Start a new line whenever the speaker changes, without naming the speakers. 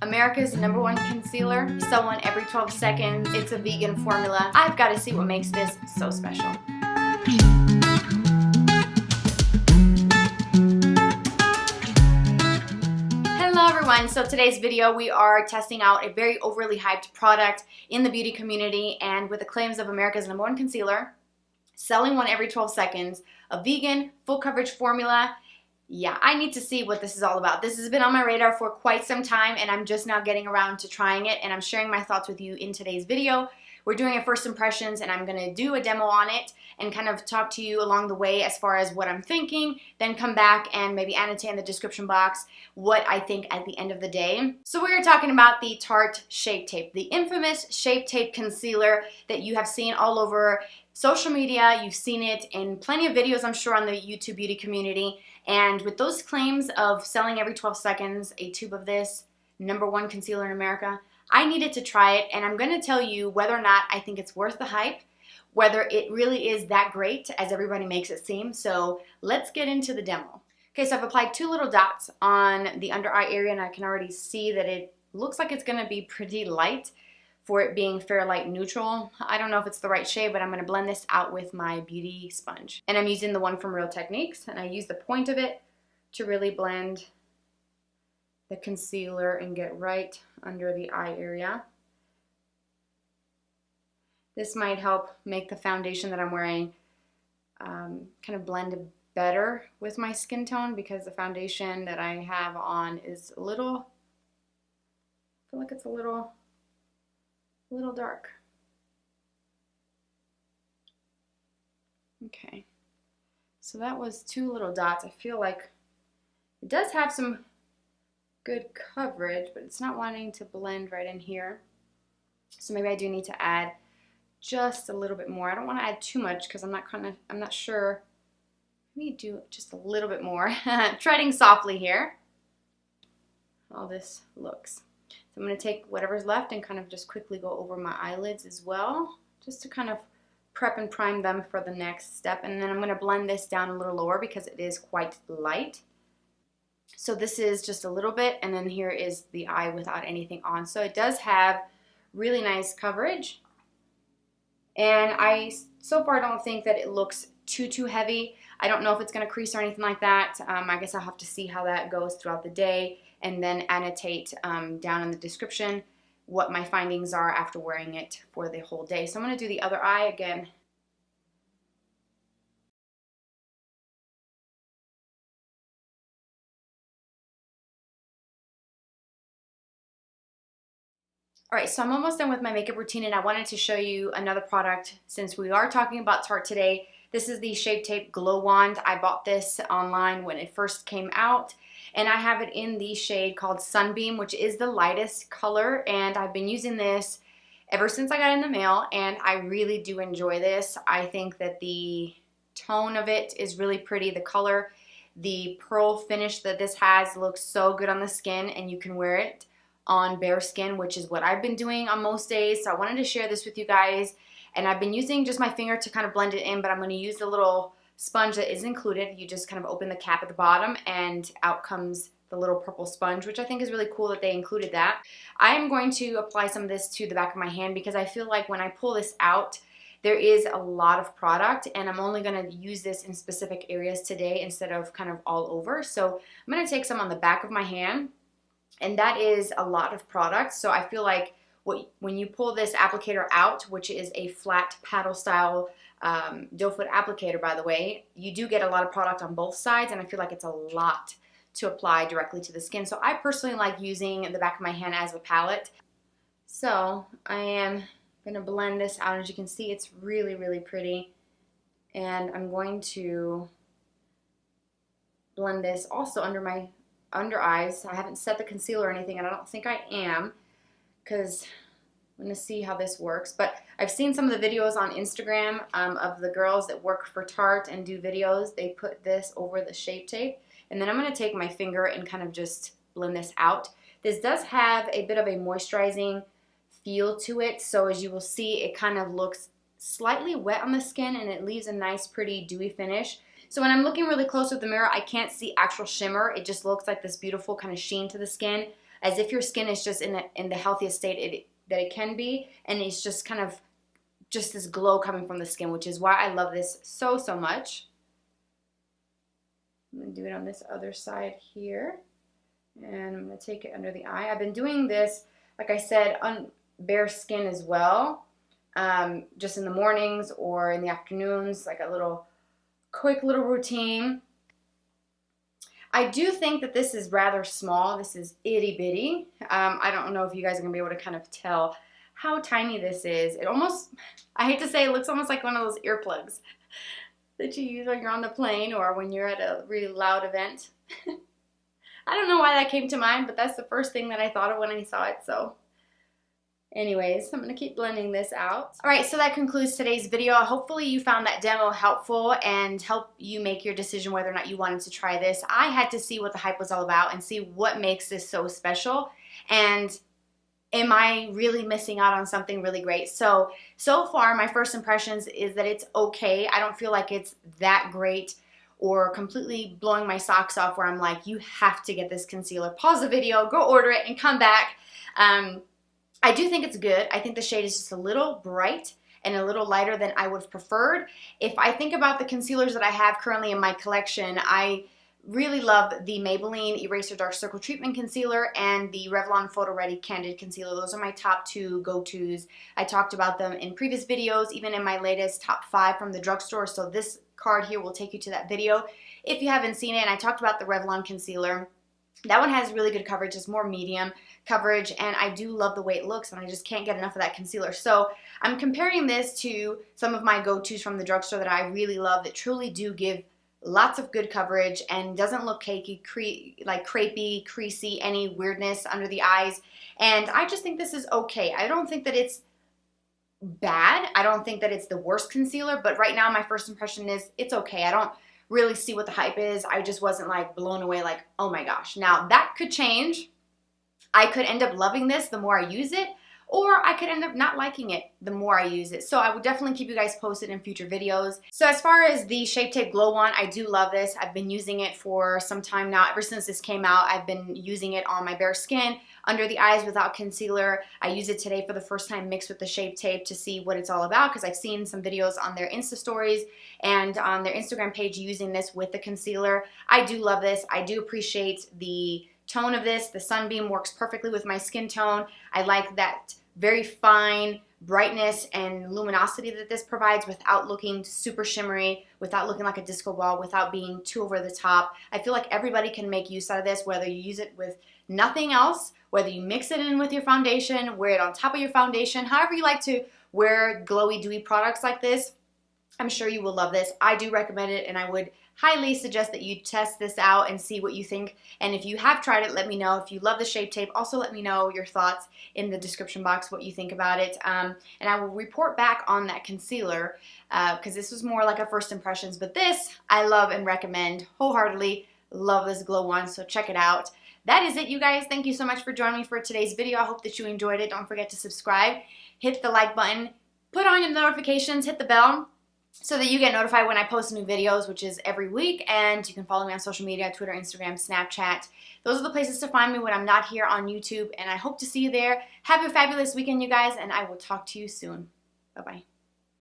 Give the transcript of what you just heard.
America's #1 concealer. Sell one every 12 seconds. It's a vegan formula. I've got to see what makes this so special. Hello everyone, so today's video we are testing out a very overly hyped product in the beauty community, and with the claims of America's #1 concealer, selling one every 12 seconds, a vegan full coverage formula. Yeah, I need to see what this is all about. This has been on my radar for quite some time and I'm just now getting around to trying it, and I'm sharing my thoughts with you in today's video. We're doing a first impressions and I'm going to do a demo on it and kind of talk to you along the way as far as what I'm thinking, then come back and maybe annotate in the description box what I think at the end of the day. So we're talking about the Tarte Shape Tape, the infamous Shape Tape concealer that you have seen all over social media. You've seen it in plenty of videos, I'm sure, on the YouTube beauty community. And with those claims of selling every 12 seconds a tube of this #1 concealer in America, I needed to try it, and I'm going to tell you whether or not I think it's worth the hype, whether it really is that great as everybody makes it seem. So let's get into the demo. Okay, so I've applied 2 little dots on the under eye area, and I can already see that it looks like it's going to be pretty light for it being fair light neutral. I don't know if it's the right shade, but I'm going to blend this out with my beauty sponge. And I'm using the one from Real Techniques, and I use the point of it to really blend the concealer and get right under the eye area. This might help make the foundation that I'm wearing kind of blend better with my skin tone, because the foundation that I have on is a little, I feel like it's a little dark. Okay, so that was 2 little dots. I feel like it does have some good coverage, but it's not wanting to blend right in here. So maybe I do need to add just a little bit more. I don't want to add too much because I'm not sure. Maybe do just a little bit more. Treading softly here. How this looks. So I'm going to take whatever's left and kind of just quickly go over my eyelids as well, just to kind of prep and prime them for the next step. And then I'm going to blend this down a little lower because it is quite light. So this is just a little bit, and then here is the eye without anything on. So it does have really nice coverage, and I so far don't think that it looks too heavy. I don't know if it's going to crease or anything like that. I guess I'll have to see how that goes throughout the day, and then annotate down in the description what my findings are after wearing it for the whole day. So I'm going to do the other eye again. Alright, so I'm almost done with my makeup routine, and I wanted to show you another product since we are talking about Tarte today. This is the Shape Tape Glow Wand. I bought this online when it first came out, and I have it in the shade called Sunbeam, which is the lightest color, and I've been using this ever since I got it in the mail, and I really do enjoy this. I think that the tone of it is really pretty. The color, the pearl finish that this has looks so good on the skin, and you can wear it on bare skin, which is what I've been doing on most days. So I wanted to share this with you guys, and I've been using just my finger to kind of blend it in, but I'm going to use the little sponge that is included. You just kind of open the cap at the bottom and out comes the little purple sponge, which I think is really cool that they included that. I am going to apply some of this to the back of my hand because I feel like when I pull this out, there is a lot of product, and I'm only going to use this in specific areas today instead of kind of all over. So I'm going to take some on the back of my hand, and that is a lot of product. So I feel like when you pull this applicator out, which is a flat paddle style doe foot applicator, by the way, you do get a lot of product on both sides, and I feel like it's a lot to apply directly to the skin. So I personally like using the back of my hand as a palette. So I am going to blend this out. As you can see, it's really pretty, and I'm going to blend this also under my under eyes. I haven't set the concealer or anything, and I don't think I am, because I'm going to see how this works. But I've seen some of the videos on Instagram of the girls that work for Tarte and do videos. They put this over the Shape Tape, and then I'm going to take my finger and kind of just blend this out. This does have a bit of a moisturizing feel to it, so as you will see, it kind of looks slightly wet on the skin, and it leaves a nice pretty dewy finish. So when I'm looking really close with the mirror, I can't see actual shimmer. It just looks like this beautiful kind of sheen to the skin. as if your skin is just in the healthiest state that it can be, and it's just kind of just this glow coming from the skin, which is why I love this so, so much. I'm going to do it on this other side here, and I'm going to take it under the eye. I've been doing this, like I said, on bare skin as well, just in the mornings or in the afternoons, like a little quick little routine. I do think that this is rather small. This is itty bitty. I don't know if you guys are going to be able to kind of tell how tiny this is. It almost, I hate to say, it looks almost like one of those earplugs that you use when you're on the plane or when you're at a really loud event. I don't know why that came to mind, but that's the first thing that I thought of when I saw it. So anyways, I'm going to keep blending this out. All right, so that concludes today's video. Hopefully you found that demo helpful and help you make your decision whether or not you wanted to try this. I had to see what the hype was all about and see what makes this so special, and am I really missing out on something really great? So far my first impressions is that it's okay. I don't feel like it's that great or completely blowing my socks off where I'm like, you have to get this concealer. Pause the video, go order it, and come back. I do think it's good. I think the shade is just a little bright and a little lighter than I would have preferred. If I think about the concealers that I have currently in my collection, I really love the Maybelline Eraser Dark Circle Treatment Concealer and the Revlon Photo Ready Candid Concealer. Those are my top two go-tos. I talked about them in previous videos, even in my latest top 5 from the drugstore, so this card here will take you to that video if you haven't seen it. And I talked about the Revlon Concealer. That one has really good coverage. It's more medium coverage, and I do love the way it looks, and I just can't get enough of that concealer. So I'm comparing this to some of my go-tos from the drugstore that I really love, that truly do give lots of good coverage and doesn't look cakey, like crepey, creasy, any weirdness under the eyes. And I just think this is okay. I don't think that it's bad. I don't think that it's the worst concealer, but right now my first impression is it's okay. I don't really see what the hype is. I just wasn't like blown away like, oh my gosh. Now that could change. I could end up loving this the more I use it, or I could end up not liking it the more I use it. So I would definitely keep you guys posted in future videos. So as far as the Shape Tape Glow Wand, I do love this. I've been using it for some time now. Ever since this came out, I've been using it on my bare skin, under the eyes without concealer. I use it today for the first time mixed with the Shape Tape to see what it's all about, because I've seen some videos on their Insta stories and on their Instagram page using this with the concealer. I do love this. I do appreciate the tone of this. The Sunbeam works perfectly with my skin tone. I like that very fine brightness and luminosity that this provides without looking super shimmery, without looking like a disco ball, without being too over the top. I feel like everybody can make use out of this, whether you use it with nothing else, whether you mix it in with your foundation, wear it on top of your foundation, however you like to wear glowy, dewy products like this. I'm sure you will love this. I do recommend it, and I would highly suggest that you test this out and see what you think. And if you have tried it, let me know. If you love the Shape Tape, also let me know your thoughts in the description box, what you think about it. And I will report back on that concealer, because this was more like a first impressions. But this, I love and recommend wholeheartedly. Love this glow wand, so check it out. That is it, you guys. Thank you so much for joining me for today's video. I hope that you enjoyed it. Don't forget to subscribe, hit the like button, put on your notifications, hit the bell, so that you get notified when I post new videos, which is every week. And you can follow me on social media, Twitter, Instagram, Snapchat. Those are the places to find me when I'm not here on YouTube, and I hope to see you there. Have a fabulous weekend, you guys, and I will talk to you soon. Bye-bye.